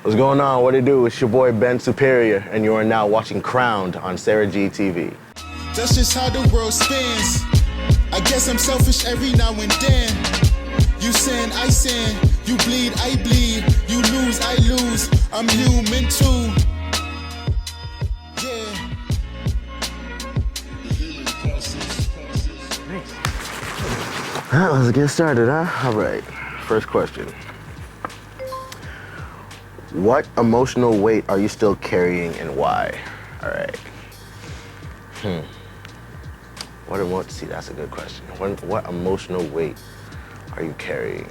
What's going on? What it do? It's your boy Ben Superior, and you are now watching Crowned on SaraG TV. That's just how the world spins. I guess I'm selfish every now and then. You sin, I sin. You bleed, I bleed. You lose, I lose. I'm human too. Yeah. Let's get started, huh? All right. First question. What emotional weight are you still carrying and why? All right. See, that's a good question. What emotional weight are you carrying?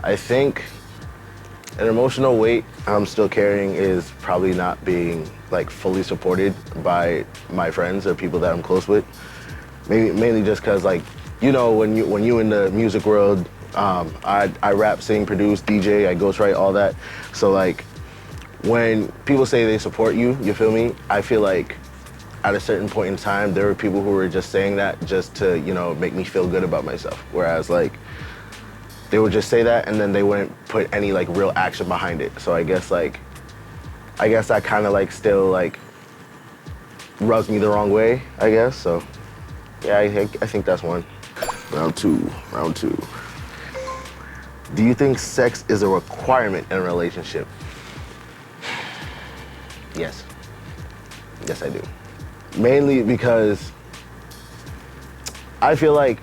I think an emotional weight I'm still carrying is probably not being like fully supported by my friends or people that I'm close with. Mainly just because, like, you know, when you in the music world, I rap, sing, produce, DJ, I ghostwrite, all that. So like, when people say they support you, you feel me? I feel like at a certain point in time, there were people who were just saying that just to, you know, make me feel good about myself. Whereas like, they would just say that and then they wouldn't put any like real action behind it. So I guess that kind of like still like rubs me the wrong way, I guess. So yeah, I think that's one. Round two. Do you think sex is a requirement in a relationship? Yes. Yes, I do. Mainly because I feel like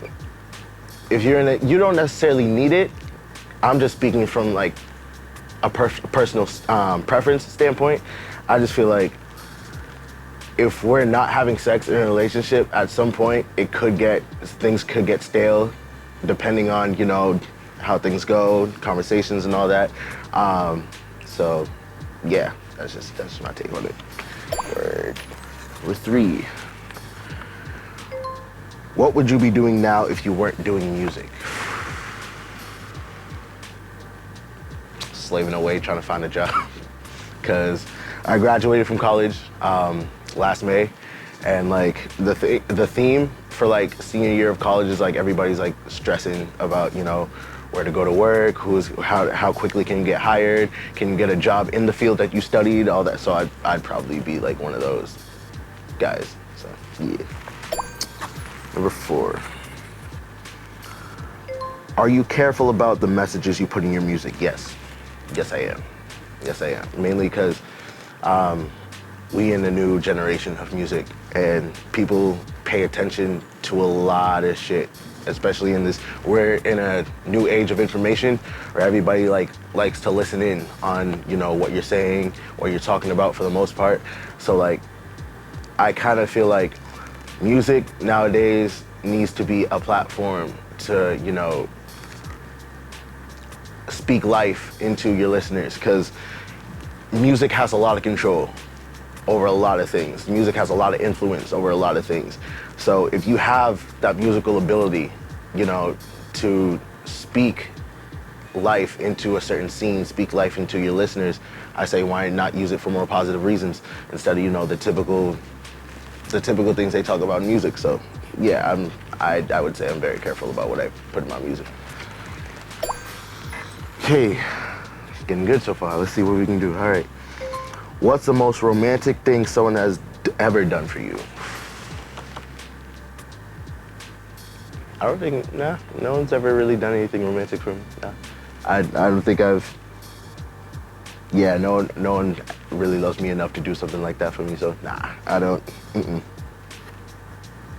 if you're in it, you don't necessarily need it. I'm just speaking from like a personal preference standpoint. I just feel like if we're not having sex in a relationship, at some point things could get stale, depending on, you know, how things go, conversations and all that. So yeah, that's just my take on it. Word. Number 3. What would you be doing now if you weren't doing music? Slaving away, trying to find a job. Cause I graduated from college last May, and like the theme for like senior year of college is like everybody's like stressing about, you know, where to go to work, how quickly can you get hired, can you get a job in the field that you studied, all that. So I'd probably be like one of those guys. So yeah. Number 4. Are you careful about the messages you put in your music? Yes. Yes, I am. Yes, I am. Mainly because we in the new generation of music, and people pay attention to a lot of shit, especially in this, we're in a new age of information where everybody likes to listen in on, you know, what you're saying, what you're talking about for the most part. So like, I kind of feel like music nowadays needs to be a platform to, you know, speak life into your listeners, because music has a lot of control over a lot of things. Music has a lot of influence over a lot of things. So if you have that musical ability, you know, to speak life into a certain scene, speak life into your listeners, I say why not use it for more positive reasons instead of, you know, the typical things they talk about in music. So yeah, I would say I'm very careful about what I put in my music. Okay, it's getting good so far. Let's see what we can do. All right. What's the most romantic thing someone has ever done for you? I don't think, no one's ever really done anything romantic for me. Nah. I don't think no one really loves me enough to do something like that for me, so nah, I don't,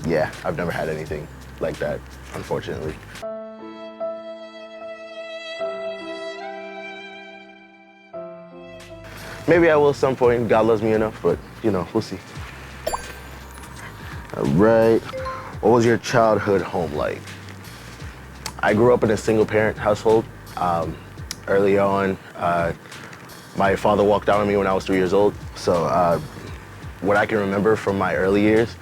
Yeah, I've never had anything like that, unfortunately. Maybe I will at some point. God loves me enough, but, you know, we'll see. All right. What was your childhood home like? I grew up in a single-parent household. Early on, my father walked out on me when I was 3 years old. So what I can remember from my early years,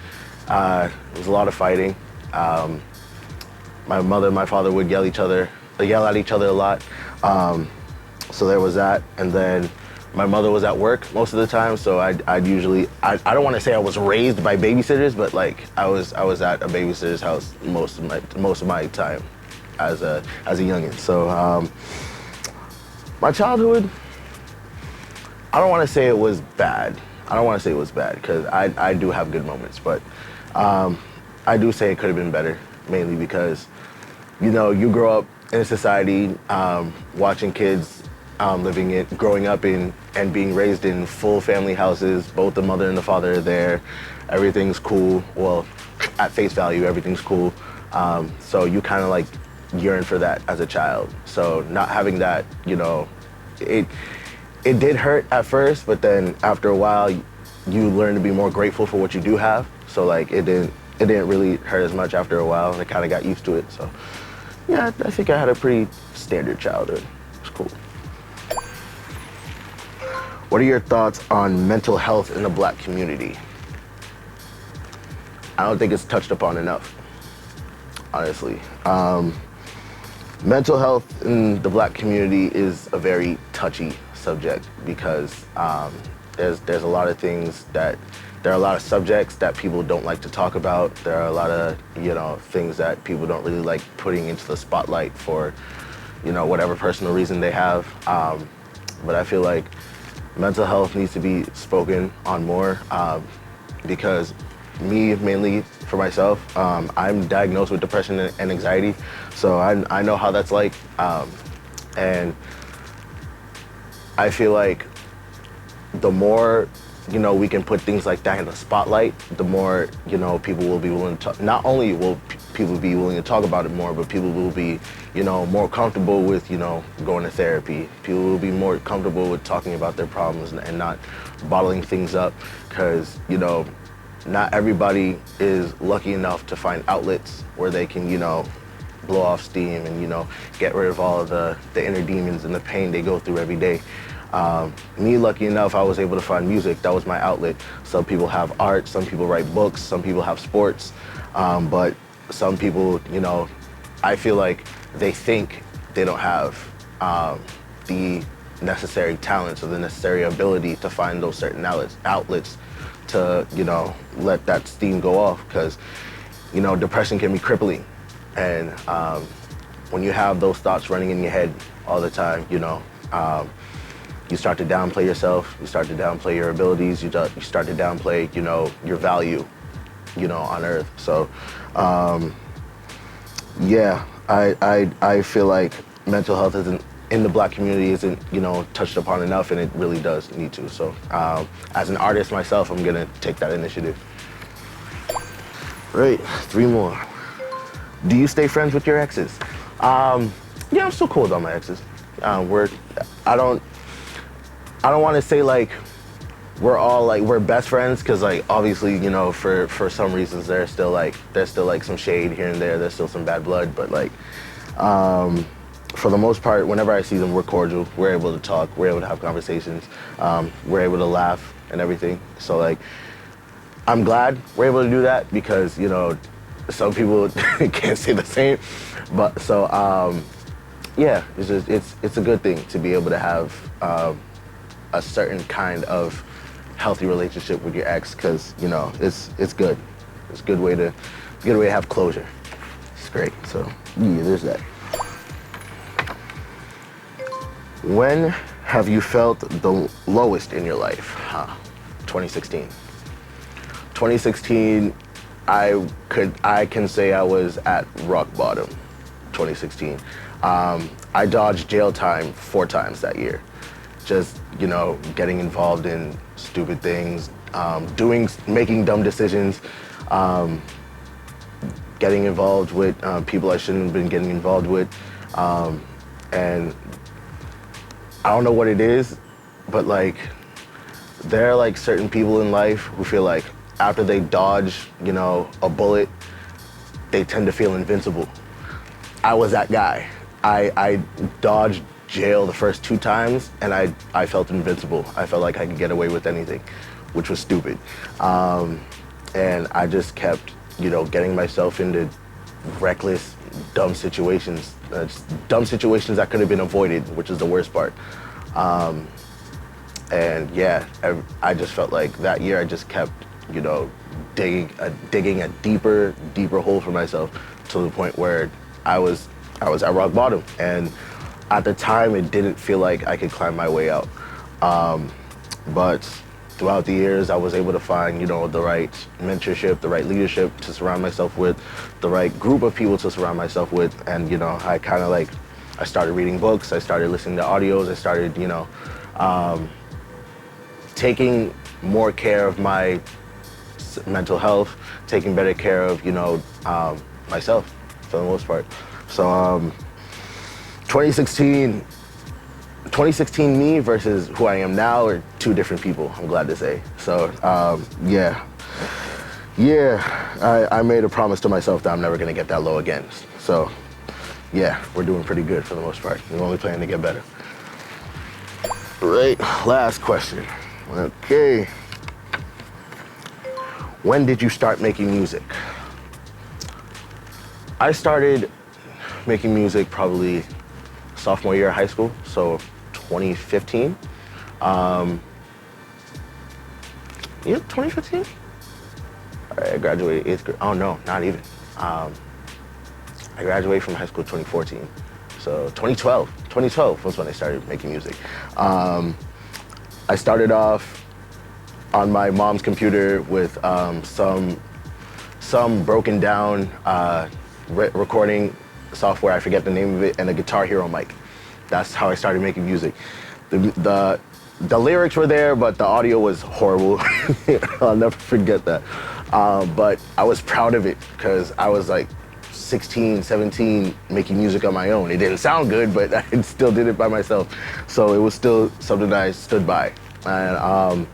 it was a lot of fighting. My mother and my father would yell at each other a lot. So there was that, and then my mother was at work most of the time, so I'd usually, I don't want to say I was raised by babysitters, but like I was at a babysitter's house most of my time as a youngin. So My childhood, I don't want to say it was bad. I don't want to say it was bad because I do have good moments, but I do say it could have been better, mainly because, you know, you grow up in a society watching kids growing up in and being raised in full family houses. Both the mother and the father are there. Everything's cool. Well, at face value, everything's cool. So you kind of like yearn for that as a child. So not having that, you know, it did hurt at first, but then after a while, you learn to be more grateful for what you do have. So like it didn't really hurt as much after a while, and I kind of got used to it. So yeah, I think I had a pretty standard childhood. It was cool. What are your thoughts on mental health in the Black community? I don't think it's touched upon enough, honestly. Mental health in the Black community is a very touchy subject because there's a lot of things that, there are a lot of subjects that people don't like to talk about. There are a lot of, you know, things that people don't really like putting into the spotlight for, you know, whatever personal reason they have. But I feel like mental health needs to be spoken on more because me, mainly for myself, I'm diagnosed with depression and anxiety, so I know how that's like, and I feel like the more, you know, we can put things like that in the spotlight, the more, you know, people will be willing to talk. Not only will people be willing to talk about it more, but people will be, you know, more comfortable with, you know, going to therapy. People will be more comfortable with talking about their problems and not bottling things up, because, you know, not everybody is lucky enough to find outlets where they can, you know, blow off steam and, you know, get rid of all of the inner demons and the pain they go through every day. Me, lucky enough, I was able to find music. That was my outlet. Some people have art, some people write books, some people have sports, but some people, you know, I feel like they think they don't have the necessary talents or the necessary ability to find those certain outlets to, you know, let that steam go off, because, you know, depression can be crippling. And when you have those thoughts running in your head all the time, you know, you start to downplay yourself, you start to downplay your abilities, you start to downplay, you know, your value, you know, on earth. So, yeah, I feel like mental health in the Black community isn't, you know, touched upon enough, and it really does need to. So, as an artist myself, I'm gonna take that initiative. Right, 3 more. Do you stay friends with your exes? Yeah, I'm still cool with all my exes. I don't want to say like we're best friends, because like obviously, you know, for some reasons there's still like some shade here and there. There's still some bad blood, but like for the most part, whenever I see them, we're cordial. We're able to talk. We're able to have conversations. We're able to laugh and everything. So like, I'm glad we're able to do that, because, you know, some people can't say the same. But so yeah, it's a good thing to be able to have a certain kind of healthy relationship with your ex, because, you know, it's good. It's a good way to have closure. It's great. So yeah, there's that. When have you felt the lowest in your life? 2016. 2016, I can say I was at rock bottom. 2016. I dodged jail time 4 times that year. Just, you know, getting involved in stupid things, making dumb decisions, getting involved with people I shouldn't have been getting involved with, and I don't know what it is, but like, there are like certain people in life who feel like after they dodge, you know, a bullet, they tend to feel invincible. I was that guy. I dodged jail the first 2 times, and I felt invincible. I felt like I could get away with anything, which was stupid. And I just kept, you know, getting myself into reckless, dumb situations. Dumb situations that could have been avoided, which is the worst part. And yeah, I just felt like that year I just kept, you know, digging a deeper hole for myself, to the point where I was at rock bottom. And at the time, it didn't feel like I could climb my way out. But throughout the years, I was able to find, you know, the right mentorship, the right leadership to surround myself with, the right group of people to surround myself with. And, you know, I kind of like, I started reading books, I started listening to audios, I started, you know, taking more care of my mental health, taking better care of, you know, myself for the most part. So 2016 me versus who I am now are two different people, I'm glad to say. So yeah, I made a promise to myself that I'm never gonna get that low again. So yeah, we're doing pretty good for the most part. We're only planning to get better. Right, last question. Okay. When did you start making music? I started making music probably sophomore year of high school, so 2015. Yeah, 2015? I graduated 8th grade. Oh no, not even. I graduated from high school 2014. So 2012 was when I started making music. I started off on my mom's computer with some broken down recording software, I forget the name of it, and a Guitar Hero mic. That's how I started making music. The lyrics were there, but the audio was horrible. I'll never forget that. But I was proud of it because I was like 16, 17, making music on my own. It didn't sound good, but I still did it by myself. So it was still something that I stood by. And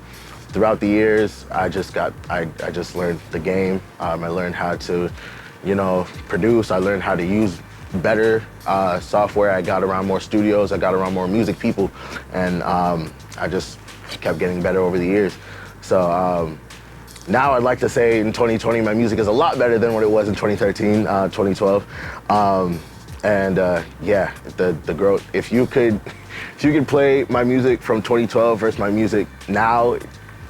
throughout the years, I just learned the game. I learned how to, you know, produce. I learned how to use better software. I got around more studios. I got around more music people, and I just kept getting better over the years. So now I'd like to say in 2020, my music is a lot better than what it was in 2013, 2012. Yeah, the growth. If you could play my music from 2012 versus my music now,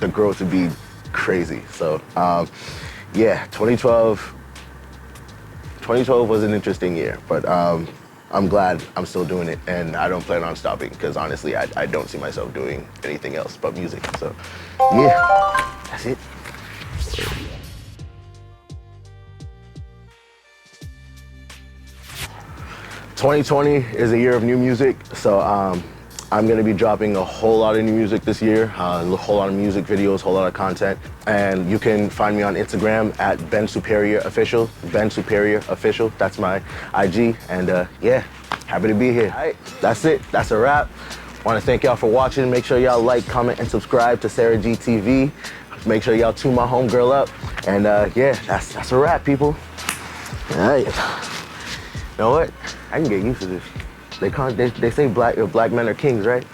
the growth would be crazy. So yeah, 2012 was an interesting year, but I'm glad I'm still doing it, and I don't plan on stopping because honestly, I don't see myself doing anything else but music. So yeah, that's it. 2020 is a year of new music, so I'm gonna be dropping a whole lot of new music this year, a whole lot of music videos, whole lot of content, and you can find me on Instagram at Ben Superior Official, Ben Superior Official. That's my IG, and yeah, happy to be here. All right, that's it. That's a wrap. Want to thank y'all for watching. Make sure y'all like, comment, and subscribe to SaraG TV. Make sure y'all tune my homegirl up, and yeah, that's a wrap, people. All right. You know what? I can get used to this. They say black men are kings, right?